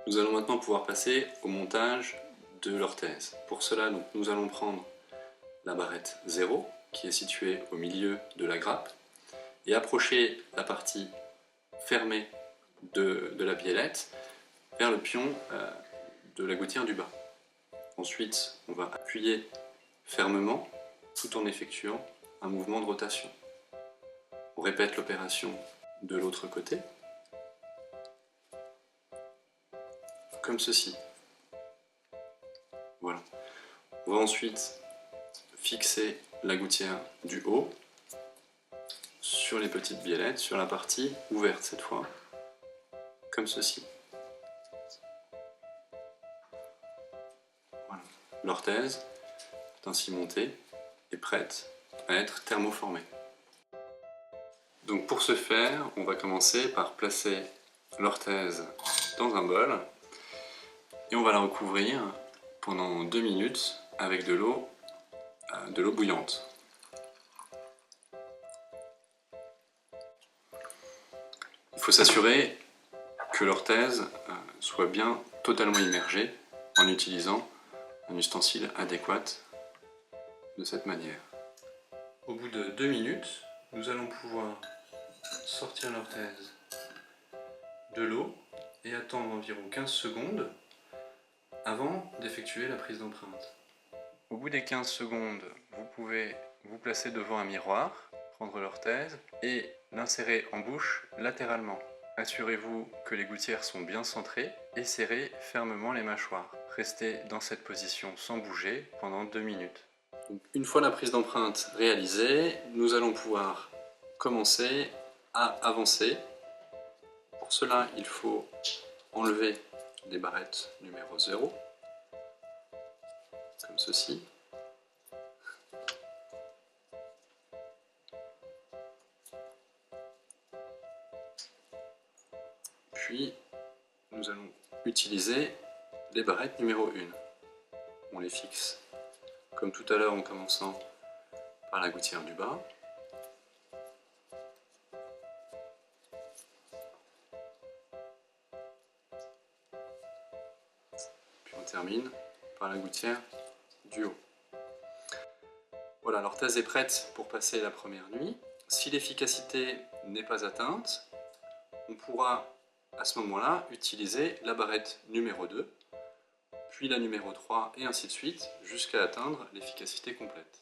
Nous allons maintenant pouvoir passer au montage de l'orthèse. Pour cela, nous allons prendre la barrette 0, qui est située au milieu de la grappe, et approcher la partie fermée de la biellette vers le pion de la gouttière du bas. Ensuite, on va appuyer fermement tout en effectuant un mouvement de rotation. On répète l'opération de l'autre côté, comme ceci. Voilà. On va ensuite fixer la gouttière du haut sur les petites biellettes, sur la partie ouverte cette fois, comme ceci. Voilà. L'orthèse est ainsi montée et prête à être thermoformée. Donc pour ce faire, on va commencer par placer l'orthèse dans un bol et on va la recouvrir pendant 2 minutes avec de l'eau bouillante. Il faut s'assurer que l'orthèse soit bien totalement immergée en utilisant un ustensile adéquat de cette manière. Au bout de 2 minutes, nous allons pouvoir sortir l'orthèse de l'eau et attendre environ 15 secondes avant d'effectuer la prise d'empreinte. Au bout des 15 secondes, vous pouvez vous placer devant un miroir, prendre l'orthèse et l'insérer en bouche latéralement. Assurez-vous que les gouttières sont bien centrées et serrez fermement les mâchoires. Restez dans cette position sans bouger pendant 2 minutes. Une fois la prise d'empreinte réalisée, nous allons pouvoir commencer à avancer. Pour cela, il faut enlever les barrettes numéro 0, comme ceci. Puis, nous allons utiliser les barrettes numéro 1. On les fixe comme tout à l'heure en commençant par la gouttière du bas. Puis on termine par la gouttière du haut. Voilà, l'orthèse est prête pour passer la première nuit. Si l'efficacité n'est pas atteinte, on pourra à ce moment-là utiliser la barrette numéro 2, puis la numéro 3 et ainsi de suite jusqu'à atteindre l'efficacité complète.